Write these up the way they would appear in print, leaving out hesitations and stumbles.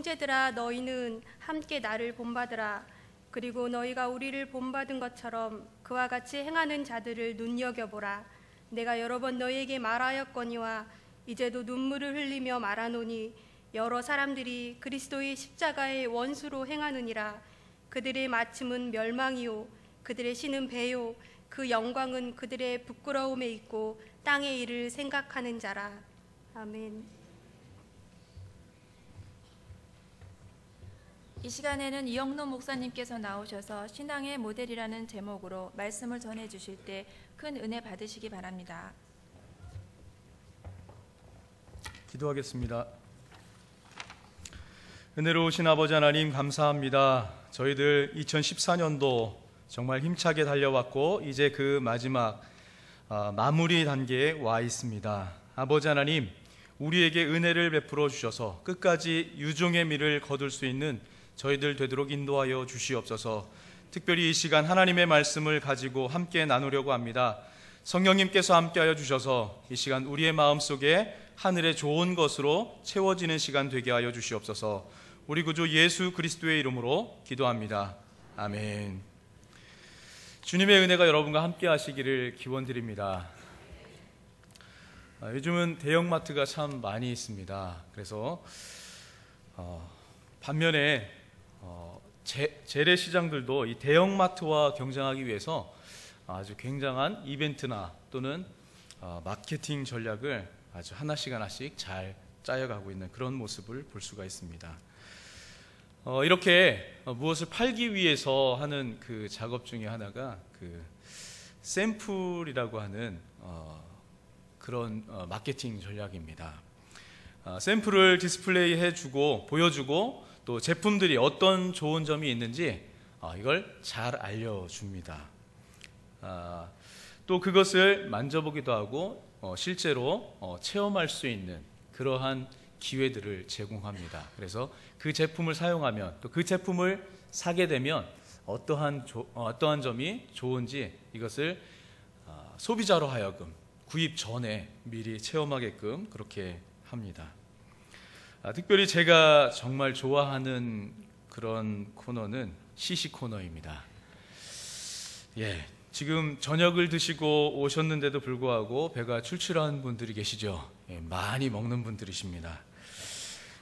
형제들아, 너희는 함께 나를 본받으라. 그리고 너희가 우리를 본받은 것처럼 그와 같이 행하는 자들을 눈여겨보라. 내가 여러 번 너희에게 말하였거니와 이제도 눈물을 흘리며 말하노니 여러 사람들이 그리스도의 십자가의 원수로 행하느니라. 그들의 마침은 멸망이요 그들의 신은 배요 그 영광은 그들의 부끄러움에 있고 땅의 일을 생각하는 자라. 아멘. 이 시간에는 이영록 목사님께서 나오셔서 신앙의 모델이라는 제목으로 말씀을 전해 주실 때 큰 은혜 받으시기 바랍니다. 기도하겠습니다. 은혜로우신 아버지 하나님, 감사합니다. 저희들 2014년도 정말 힘차게 달려왔고 이제 그 마지막 마무리 단계에 와 있습니다. 아버지 하나님, 우리에게 은혜를 베풀어 주셔서 끝까지 유종의 미를 거둘 수 있는 저희들 되도록 인도하여 주시옵소서. 특별히 이 시간 하나님의 말씀을 가지고 함께 나누려고 합니다. 성령님께서 함께하여 주셔서 이 시간 우리의 마음속에 하늘의 좋은 것으로 채워지는 시간 되게 하여 주시옵소서. 우리 구주 예수 그리스도의 이름으로 기도합니다. 아멘. 주님의 은혜가 여러분과 함께 하시기를 기원드립니다. 요즘은 대형마트가 참 많이 있습니다. 그래서 반면에 재래시장들도 이 대형마트와 경쟁하기 위해서 아주 굉장한 이벤트나 또는 마케팅 전략을 아주 하나씩 잘 짜여가고 있는 그런 모습을 볼 수가 있습니다. 이렇게 무엇을 팔기 위해서 하는 그 작업 중에 하나가 그 샘플이라고 하는 그런 마케팅 전략입니다. 샘플을 디스플레이 해주고 보여주고 또 제품들이 어떤 좋은 점이 있는지 이걸 잘 알려줍니다. 또 그것을 만져보기도 하고 실제로 체험할 수 있는 그러한 기회들을 제공합니다. 그래서 그 제품을 사용하면 또 그 제품을 사게 되면 어떠한 점이 좋은지 이것을 소비자로 하여금 구입 전에 미리 체험하게끔 그렇게 합니다. 특별히 제가 정말 좋아하는 그런 코너는 시시 코너입니다. 지금 저녁을 드시고 오셨는데도 불구하고 배가 출출한 분들이 계시죠. 많이 먹는 분들이십니다.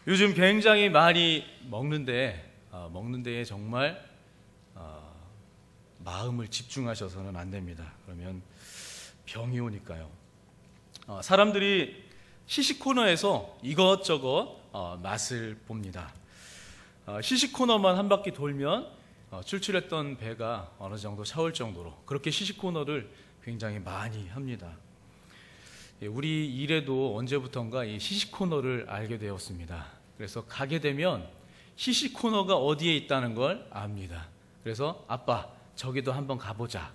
요즘 굉장히 많이 먹는데 먹는데에 정말 마음을 집중하셔서는 안 됩니다. 그러면 병이 오니까요. 사람들이 시식 코너에서 이것저것 맛을 봅니다. 시식 코너만 한 바퀴 돌면 출출했던 배가 어느 정도 차올 정도로 그렇게 시식 코너를 굉장히 많이 합니다. 우리 일에도 언제부턴가 이 시식 코너를 알게 되었습니다. 그래서 가게 되면 시식 코너가 어디에 있다는 걸 압니다. 그래서 아빠 저기도 한번 가보자.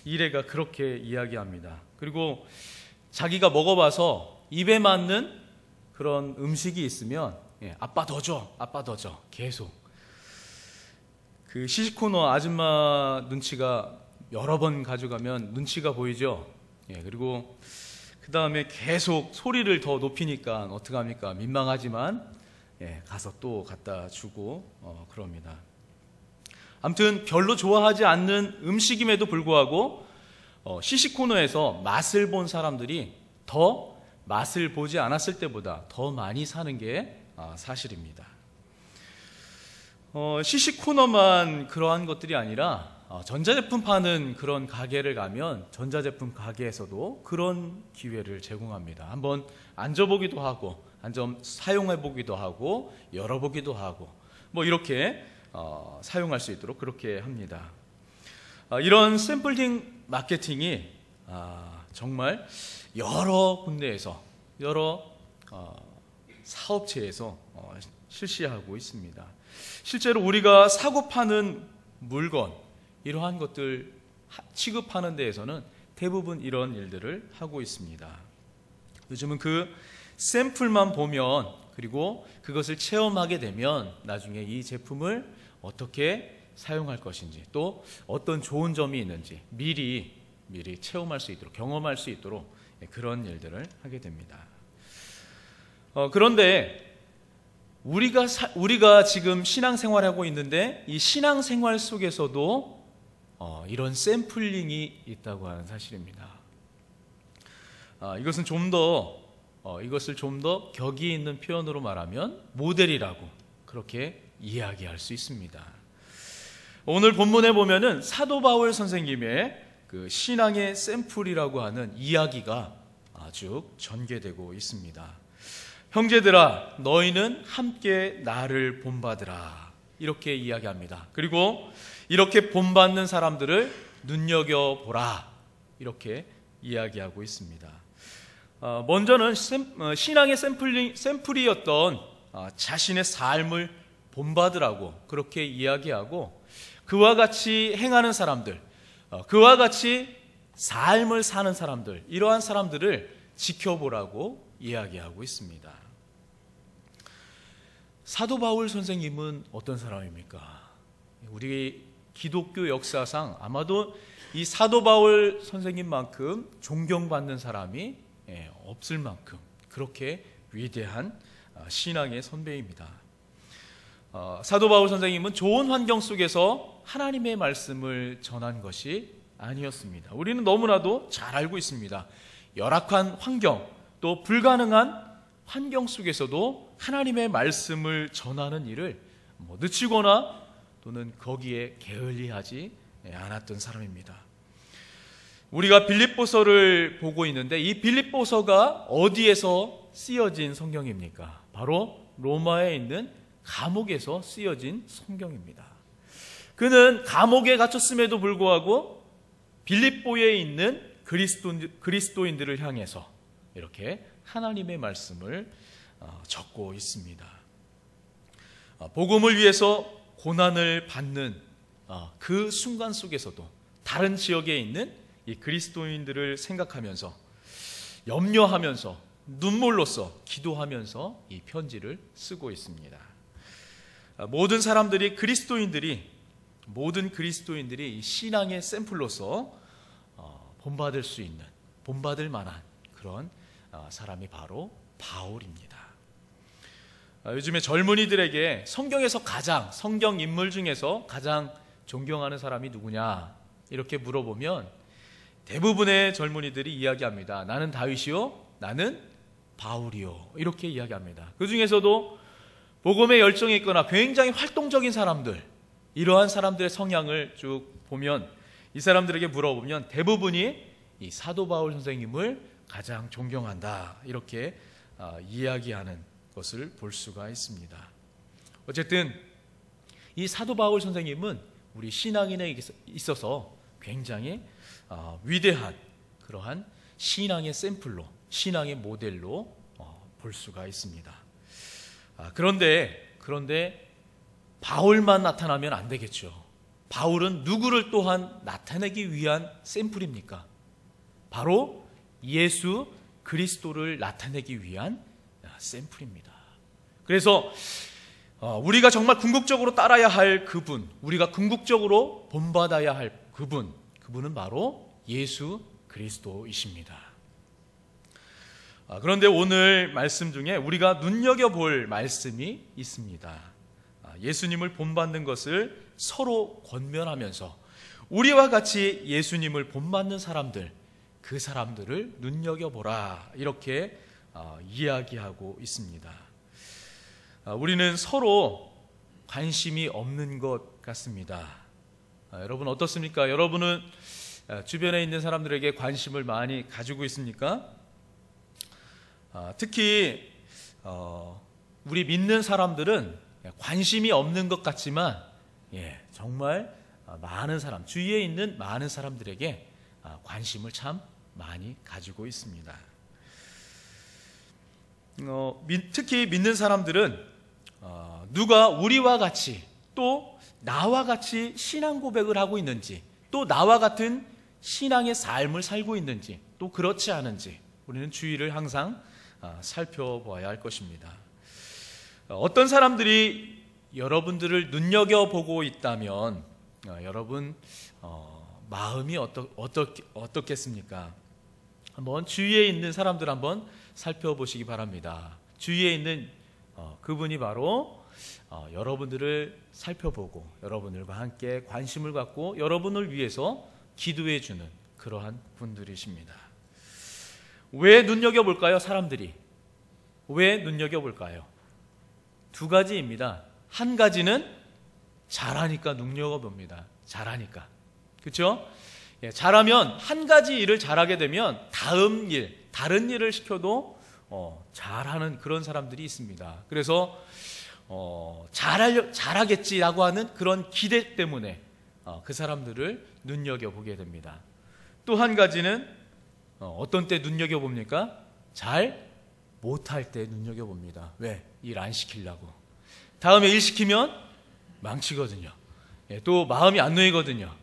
일애가 그렇게 이야기합니다. 그리고 자기가 먹어봐서 입에 맞는 그런 음식이 있으면 아빠 더 줘, 아빠 더 줘. 계속 그 시식 코너 아줌마 눈치가 여러 번 가져가면 눈치가 보이죠. 그리고 그 다음에 계속 소리를 더 높이니까 어떡합니까? 민망하지만 가서 또 갖다 주고 그럽니다. 아무튼 별로 좋아하지 않는 음식임에도 불구하고 시식 코너에서 맛을 본 사람들이 더 맛을 보지 않았을 때보다 더 많이 사는 게 사실입니다. 시식 코너만 그러한 것들이 아니라 전자제품 파는 그런 가게를 가면 전자제품 가게에서도 그런 기회를 제공합니다. 한번 앉아보기도 하고 사용해보기도 하고 열어보기도 하고 이렇게 사용할 수 있도록 그렇게 합니다. 이런 샘플링 마케팅이 정말 여러 군데에서 여러 사업체에서 실시하고 있습니다. 실제로 우리가 사고 파는 물건 이러한 것들 취급하는 데에서는 대부분 이런 일들을 하고 있습니다. 요즘은 그 샘플만 보면 그리고 그것을 체험하게 되면 나중에 이 제품을 어떻게 사용할 것인지 또 어떤 좋은 점이 있는지 미리 체험할 수 있도록 경험할 수 있도록 그런 일들을 하게 됩니다. 그런데 우리가 지금 신앙생활하고 있는데 이 신앙생활 속에서도 이런 샘플링이 있다고 하는 사실입니다. 이것을 좀 더 격이 있는 표현으로 말하면 모델이라고 그렇게 이야기할 수 있습니다. 오늘 본문에 보면은 사도 바울 선생님의 그 신앙의 샘플이라고 하는 이야기가 아주 전개되고 있습니다. 형제들아, 너희는 함께 나를 본받으라, 이렇게 이야기합니다. 그리고 이렇게 본받는 사람들을 눈여겨보라, 이렇게 이야기하고 있습니다. 먼저는 신앙의 샘플이었던 자신의 삶을 본받으라고 그렇게 이야기하고, 그와 같이 행하는 사람들, 그와 같이 삶을 사는 사람들, 이러한 사람들을 지켜보라고 이야기하고 있습니다. 사도 바울 선생님은 어떤 사람입니까? 우리 기독교 역사상 아마도 이 사도 바울 선생님만큼 존경받는 사람이 없을 만큼 그렇게 위대한 신앙의 선배입니다. 사도 바울 선생님은 좋은 환경 속에서 하나님의 말씀을 전한 것이 아니었습니다. 우리는 너무나도 잘 알고 있습니다. 열악한 환경, 또 불가능한 환경 속에서도 하나님의 말씀을 전하는 일을 늦추거나 또는 거기에 게을리하지 않았던 사람입니다. 우리가 빌립보서를 보고 있는데 이 빌립보서가 어디에서 쓰여진 성경입니까? 바로 로마에 있는 감옥에서 쓰여진 성경입니다. 그는 감옥에 갇혔음에도 불구하고 빌립보에 있는 그리스도인들을 향해서 이렇게 하나님의 말씀을 적고 있습니다. 복음을 위해서 고난을 받는 그 순간 속에서도 다른 지역에 있는 이 그리스도인들을 생각하면서, 염려하면서, 눈물로써 기도하면서 이 편지를 쓰고 있습니다. 모든 그리스도인들이 이 신앙의 샘플로서 본받을 수 있는, 본받을 만한 그런 사람이 바로 바울입니다. 요즘에 젊은이들에게 성경 인물 중에서 가장 존경하는 사람이 누구냐 이렇게 물어보면 대부분의 젊은이들이 이야기합니다. 나는 다윗이요, 나는 바울이요, 이렇게 이야기합니다. 그 중에서도 복음에 열정이 있거나 굉장히 활동적인 사람들, 이러한 사람들의 성향을 쭉 보면, 이 사람들에게 물어보면 대부분이 이 사도 바울 선생님을 가장 존경한다, 이렇게 이야기하는 것을 볼 수가 있습니다. 어쨌든 이 사도 바울 선생님은 우리 신앙인에 있어서 굉장히 위대한 그러한 신앙의 샘플로, 신앙의 모델로 볼 수가 있습니다. 그런데 바울만 나타나면 안 되겠죠. 바울은 누구를 또한 나타내기 위한 샘플입니까? 바로 예수 그리스도를 나타내기 위한 샘플입니다. 그래서 우리가 정말 궁극적으로 따라야 할 그분, 우리가 궁극적으로 본받아야 할 그분은 바로 예수 그리스도이십니다. 그런데 오늘 말씀 중에 우리가 눈여겨볼 말씀이 있습니다. 예수님을 본받는 것을 서로 권면하면서 우리와 같이 예수님을 본받는 사람들, 그 사람들을 눈여겨보라, 이렇게 이야기하고 있습니다. 우리는 서로 관심이 없는 것 같습니다. 여러분 어떻습니까? 여러분은 주변에 있는 사람들에게 관심을 많이 가지고 있습니까? 특히 우리 믿는 사람들은 관심이 없는 것 같지만 정말 많은 사람, 주위에 있는 많은 사람들에게 관심을 참 많이 가지고 있습니다. 특히 믿는 사람들은 누가 우리와 같이, 또 나와 같이 신앙 고백을 하고 있는지, 또 나와 같은 신앙의 삶을 살고 있는지, 또 그렇지 않은지 우리는 주위를 항상 살펴보아야 할 것입니다. 어떤 사람들이 여러분들을 눈여겨보고 있다면 여러분 마음이 어떻겠습니까? 한번 주위에 있는 사람들 한번 살펴보시기 바랍니다. 주위에 있는 그분이 바로 여러분들을 살펴보고 여러분들과 함께 관심을 갖고 여러분을 위해서 기도해 주는 그러한 분들이십니다. 왜 눈여겨볼까요? 사람들이 왜 눈여겨볼까요? 두 가지입니다. 한 가지는 잘하니까 눈여겨봅니다. 잘하니까. 그렇죠? 잘하면 한 가지 일을 잘하게 되면 다음 일, 다른 일을 시켜도 잘하는 그런 사람들이 있습니다. 그래서 잘하겠지라고 하는 그런 기대 때문에 그 사람들을 눈여겨보게 됩니다. 또 한 가지는 어떤 때 눈여겨봅니까? 잘 못할 때 눈여겨봅니다. 왜? 일 안 시키려고. 다음에 일 시키면 망치거든요. 또 마음이 안 놓이거든요.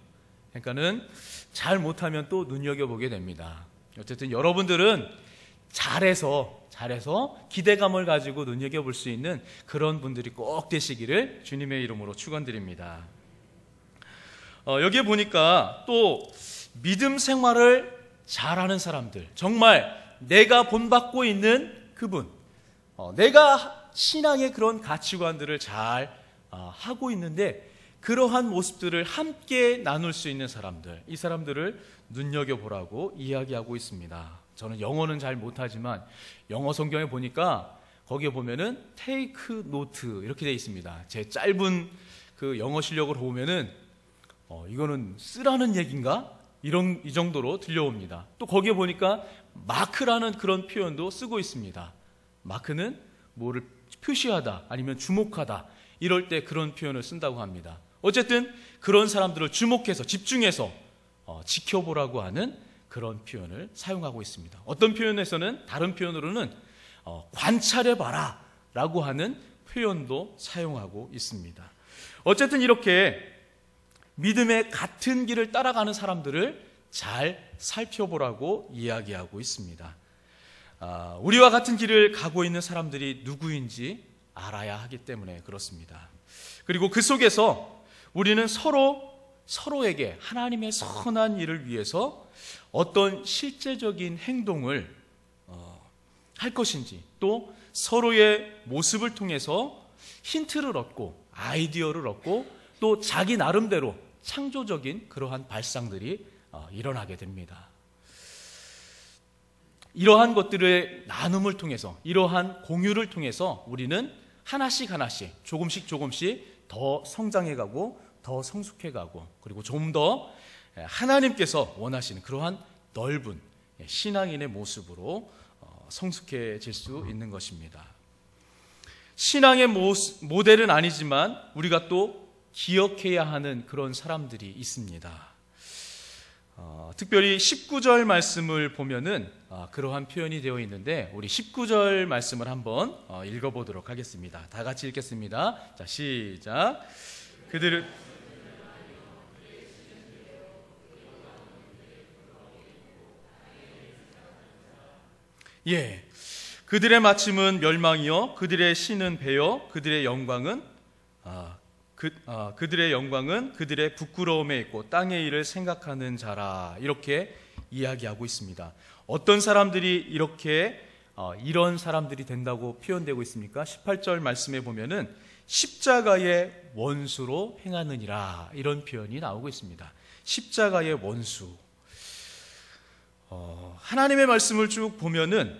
그러니까는 잘 못하면 또 눈여겨보게 됩니다. 어쨌든 여러분들은 잘해서 기대감을 가지고 눈여겨볼 수 있는 그런 분들이 꼭 되시기를 주님의 이름으로 축원드립니다. 여기에 보니까 또 믿음 생활을 잘하는 사람들, 정말 내가 본받고 있는 그분, 내가 신앙의 그런 가치관들을 잘 하고 있는데 그러한 모습들을 함께 나눌 수 있는 사람들, 이 사람들을 눈여겨보라고 이야기하고 있습니다. 저는 영어는 잘 못하지만 영어 성경에 보니까 거기에 보면은 take note 이렇게 되어 있습니다. 제 짧은 그 영어 실력을 보면은 이거는 쓰라는 얘기인가? 이 정도로 들려옵니다. 또 거기에 보니까 마크라는 그런 표현도 쓰고 있습니다. 마크는 뭐를 표시하다 아니면 주목하다 이럴 때 그런 표현을 쓴다고 합니다. 어쨌든 그런 사람들을 주목해서 집중해서 지켜보라고 하는 그런 표현을 사용하고 있습니다. 어떤 표현에서는 다른 표현으로는 관찰해봐라 라고 하는 표현도 사용하고 있습니다. 어쨌든 이렇게 믿음의 같은 길을 따라가는 사람들을 잘 살펴보라고 이야기하고 있습니다. 우리와 같은 길을 가고 있는 사람들이 누구인지 알아야 하기 때문에 그렇습니다. 그리고 그 속에서 우리는 서로에게 하나님의 선한 일을 위해서 어떤 실제적인 행동을 할 것인지 또 서로의 모습을 통해서 힌트를 얻고 아이디어를 얻고 또 자기 나름대로 창조적인 그러한 발상들이 일어나게 됩니다. 이러한 것들의 나눔을 통해서 이러한 공유를 통해서 우리는 하나씩 조금씩 더 성장해가고 더 성숙해가고 그리고 좀 더 하나님께서 원하시는 그러한 넓은 신앙인의 모습으로 성숙해질 수 있는 것입니다. 신앙의 모델은 아니지만 우리가 또 기억해야 하는 그런 사람들이 있습니다. 특별히 19절 말씀을 보면은 그러한 표현이 되어 있는데 우리 19절 말씀을 한번 읽어보도록 하겠습니다. 다 같이 읽겠습니다. 자, 시작. 그들의 마침은 멸망이요 그들의 신은 배요 그들의 영광은 그들의 부끄러움에 있고 땅의 일을 생각하는 자라 이렇게 이야기하고 있습니다. 어떤 사람들이 이렇게 이런 사람들이 된다고 표현되고 있습니까? 18절 말씀에 보면은 십자가의 원수로 행하느니라 이런 표현이 나오고 있습니다. 십자가의 원수. 하나님의 말씀을 쭉 보면은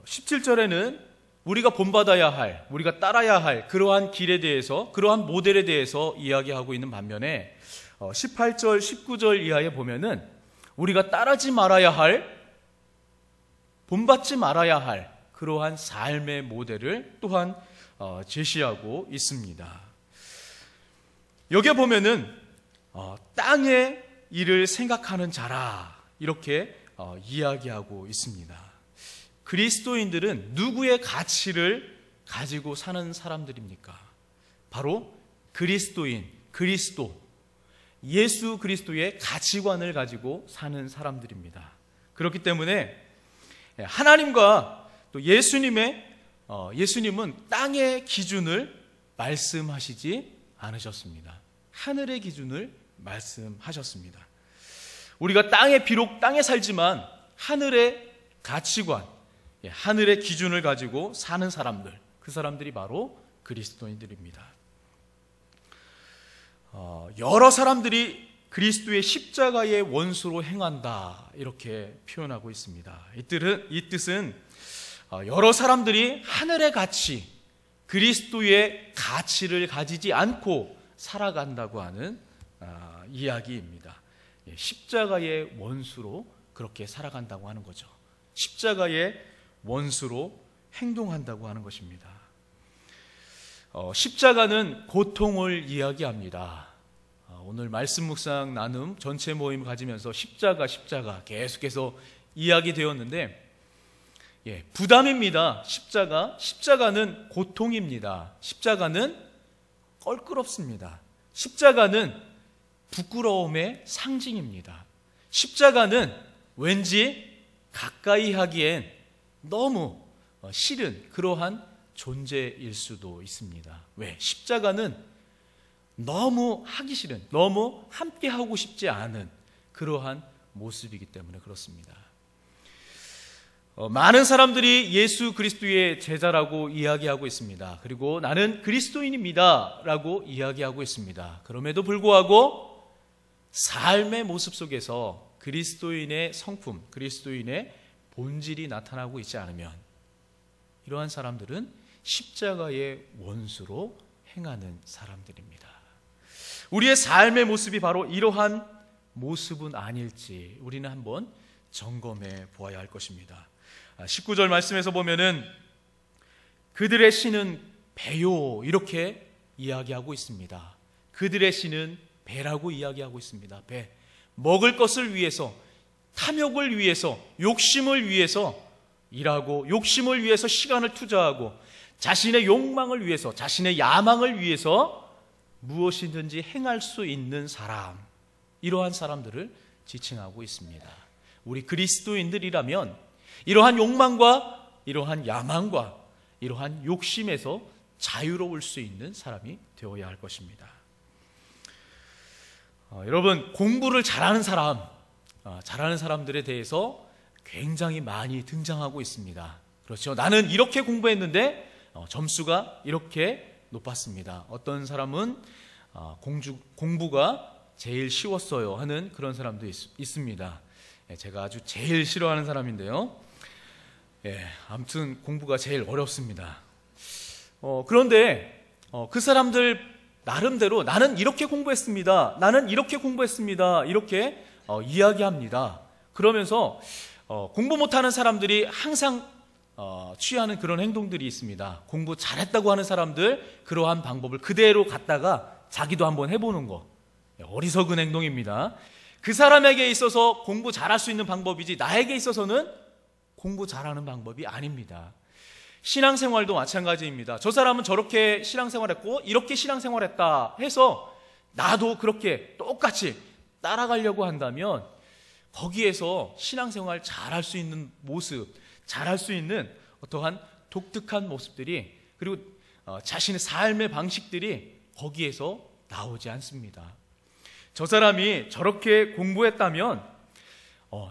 17절에는 우리가 본받아야 할, 우리가 따라야 할 그러한 길에 대해서, 그러한 모델에 대해서 이야기하고 있는 반면에 18절, 19절 이하에 보면은 우리가 따르지 말아야 할, 본받지 말아야 할 그러한 삶의 모델을 또한 제시하고 있습니다. 여기에 보면은 땅의 일을 생각하는 자라 이렇게 이야기하고 있습니다. 그리스도인들은 누구의 가치를 가지고 사는 사람들입니까? 바로 그리스도, 예수 그리스도의 가치관을 가지고 사는 사람들입니다. 그렇기 때문에 하나님과 또 예수님은 땅의 기준을 말씀하시지 않으셨습니다. 하늘의 기준을 말씀하셨습니다. 우리가 비록 땅에 살지만 하늘의 가치관, 하늘의 기준을 가지고 사는 사람들, 그 사람들이 바로 그리스도인들입니다. 여러 사람들이 그리스도의 십자가의 원수로 행한다, 이렇게 표현하고 있습니다. 이 뜻은 여러 사람들이 하늘의 가치, 그리스도의 가치를 가지지 않고 살아간다고 하는 이야기입니다. 십자가의 원수로 그렇게 살아간다고 하는 거죠. 십자가의 원수로 행동한다고 하는 것입니다. 십자가는 고통을 이야기합니다. 오늘 말씀 묵상 나눔 전체 모임 가지면서 십자가 계속해서 이야기되었는데, 부담입니다. 십자가는 고통입니다. 십자가는 껄끄럽습니다. 십자가는 부끄러움의 상징입니다. 십자가는 왠지 가까이 하기엔 너무 싫은 그러한 존재일 수도 있습니다. 왜? 십자가는 너무 하기 싫은, 너무 함께 하고 싶지 않은 그러한 모습이기 때문에 그렇습니다. 많은 사람들이 예수 그리스도의 제자라고 이야기하고 있습니다. 그리고 나는 그리스도인입니다 라고 이야기하고 있습니다. 그럼에도 불구하고 삶의 모습 속에서 그리스도인의 성품, 그리스도인의 본질이 나타나고 있지 않으면 이러한 사람들은 십자가의 원수로 행하는 사람들입니다. 우리의 삶의 모습이 바로 이러한 모습은 아닐지 우리는 한번 점검해 보아야 할 것입니다. 19절 말씀에서 보면은 그들의 신은 배요, 이렇게 이야기하고 있습니다. 그들의 신은 배라고 이야기하고 있습니다. 배. 먹을 것을 위해서, 탐욕을 위해서, 욕심을 위해서 일하고, 욕심을 위해서 시간을 투자하고, 자신의 욕망을 위해서, 자신의 야망을 위해서 무엇이든지 행할 수 있는 사람, 이러한 사람들을 지칭하고 있습니다. 우리 그리스도인들이라면 이러한 욕망과 이러한 야망과 이러한 욕심에서 자유로울 수 있는 사람이 되어야 할 것입니다. 여러분, 공부를 잘하는 사람들에 대해서 굉장히 많이 등장하고 있습니다. 그렇죠? 나는 이렇게 공부했는데 점수가 이렇게 높았습니다. 어떤 사람은 공부가 제일 쉬웠어요 하는 그런 사람도 있습니다. 제가 아주 제일 싫어하는 사람인데요. 아무튼 공부가 제일 어렵습니다. 그런데 그 사람들 나름대로 나는 이렇게 공부했습니다, 나는 이렇게 공부했습니다, 이렇게 이야기합니다. 그러면서 공부 못하는 사람들이 항상 취하는 그런 행동들이 있습니다. 공부 잘했다고 하는 사람들 그러한 방법을 그대로 갖다가 자기도 한번 해보는 거, 어리석은 행동입니다. 그 사람에게 있어서 공부 잘할 수 있는 방법이지 나에게 있어서는 공부 잘하는 방법이 아닙니다. 신앙생활도 마찬가지입니다. 저 사람은 저렇게 신앙생활했고 이렇게 신앙생활했다 해서 나도 그렇게 똑같이 따라가려고 한다면 거기에서 신앙생활 잘할 수 있는 모습, 잘할 수 있는 어떠한 독특한 모습들이, 그리고 자신의 삶의 방식들이 거기에서 나오지 않습니다. 저 사람이 저렇게 공부했다면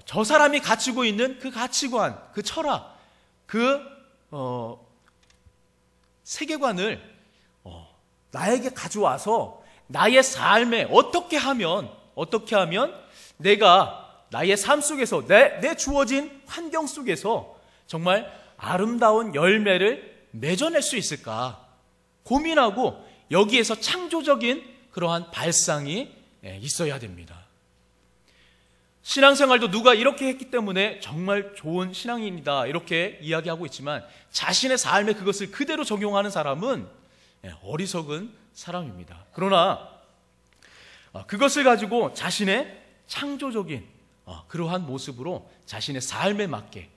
저 사람이 가지고 있는 그 가치관, 그 철학, 그 세계관을 나에게 가져와서 나의 삶에 어떻게 하면 내가 나의 삶 속에서 내 주어진 환경 속에서 정말 아름다운 열매를 맺어낼 수 있을까 고민하고 여기에서 창조적인 그러한 발상이 있어야 됩니다. 신앙생활도 누가 이렇게 했기 때문에 정말 좋은 신앙인이다 이렇게 이야기하고 있지만 자신의 삶에 그것을 그대로 적용하는 사람은 어리석은 사람입니다. 그러나 그것을 가지고 자신의 창조적인 그러한 모습으로 자신의 삶에 맞게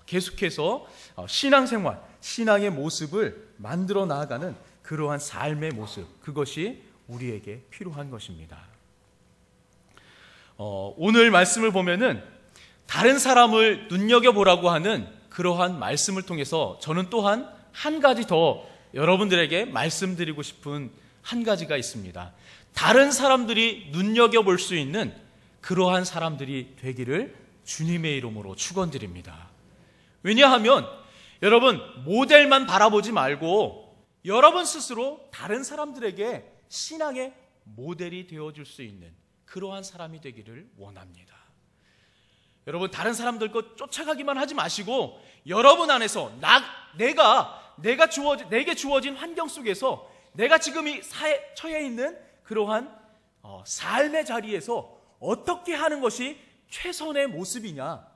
계속해서 신앙생활, 신앙의 모습을 만들어 나아가는 그러한 삶의 모습, 그것이 우리에게 필요한 것입니다. 오늘 말씀을 보면은 다른 사람을 눈여겨보라고 하는 그러한 말씀을 통해서 저는 또한 한 가지 더 여러분들에게 말씀드리고 싶은 한 가지가 있습니다. 다른 사람들이 눈여겨볼 수 있는 그러한 사람들이 되기를 주님의 이름으로 축원드립니다. 왜냐하면 여러분, 모델만 바라보지 말고 여러분 스스로 다른 사람들에게 신앙의 모델이 되어줄 수 있는 그러한 사람이 되기를 원합니다. 여러분, 다른 사람들 것 쫓아가기만 하지 마시고 여러분 안에서 내게 주어진 환경 속에서 내가 지금 이 처해 있는 그러한 삶의 자리에서 어떻게 하는 것이 최선의 모습이냐,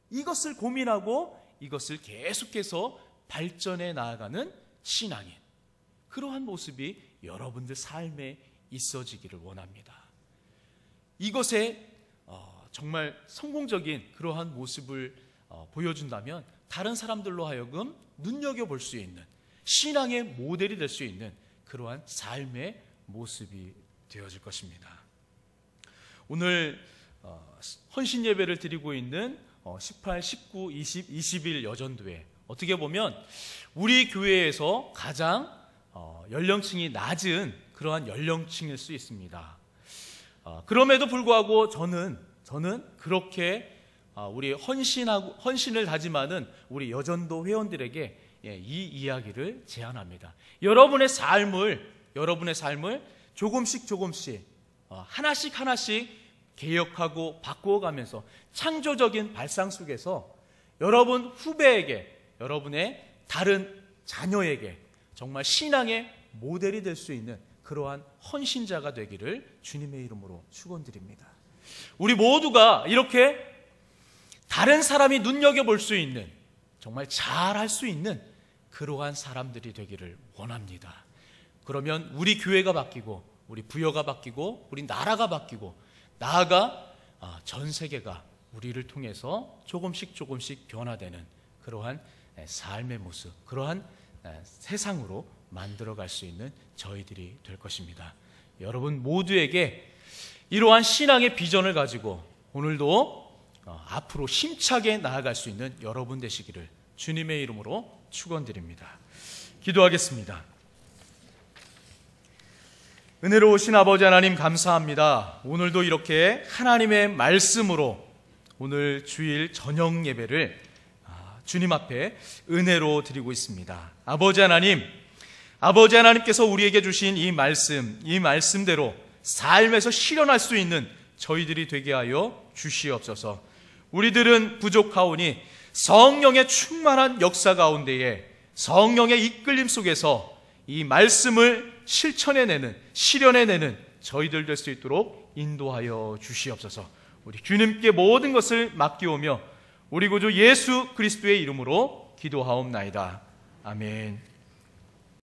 이것을 고민하고 이것을 계속해서 발전해 나아가는 신앙인, 그러한 모습이 여러분들 삶에 있어지기를 원합니다. 이것에 정말 성공적인 그러한 모습을 보여준다면 다른 사람들로 하여금 눈여겨볼 수 있는 신앙의 모델이 될 수 있는 그러한 삶의 모습이 되어질 것입니다. 오늘 헌신 예배를 드리고 있는 18, 19, 20, 21 여전도회, 어떻게 보면 우리 교회에서 가장 연령층이 낮은 그러한 연령층일 수 있습니다. 그럼에도 불구하고 저는 그렇게 우리 헌신을 다짐하는 우리 여전도 회원들에게 이 이야기를 제안합니다. 여러분의 삶을 조금씩 하나씩 개혁하고 바꾸어가면서 창조적인 발상 속에서 여러분 후배에게, 여러분의 다른 자녀에게 정말 신앙의 모델이 될 수 있는 그러한 헌신자가 되기를 주님의 이름으로 축원드립니다. 우리 모두가 이렇게 다른 사람이 눈여겨볼 수 있는, 정말 잘할 수 있는 그러한 사람들이 되기를 원합니다. 그러면 우리 교회가 바뀌고, 우리 부여가 바뀌고, 우리 나라가 바뀌고, 나아가 전 세계가 우리를 통해서 조금씩 변화되는 그러한 삶의 모습, 그러한 세상으로 만들어갈 수 있는 저희들이 될 것입니다. 여러분 모두에게 이러한 신앙의 비전을 가지고 오늘도 앞으로 힘차게 나아갈 수 있는 여러분 되시기를 주님의 이름으로 축원드립니다. 기도하겠습니다. 은혜로우신 아버지 하나님, 감사합니다. 오늘도 이렇게 하나님의 말씀으로 오늘 주일 저녁 예배를 주님 앞에 은혜로 드리고 있습니다. 아버지 하나님께서 우리에게 주신 이 말씀대로 삶에서 실현할 수 있는 저희들이 되게 하여 주시옵소서. 우리들은 부족하오니 성령의 충만한 역사 가운데에 성령의 이끌림 속에서 이 말씀을 실현해내는 저희들 될 수 있도록 인도하여 주시옵소서. 우리 주님께 모든 것을 맡기오며 우리 구주 예수 그리스도의 이름으로 기도하옵나이다. 아멘.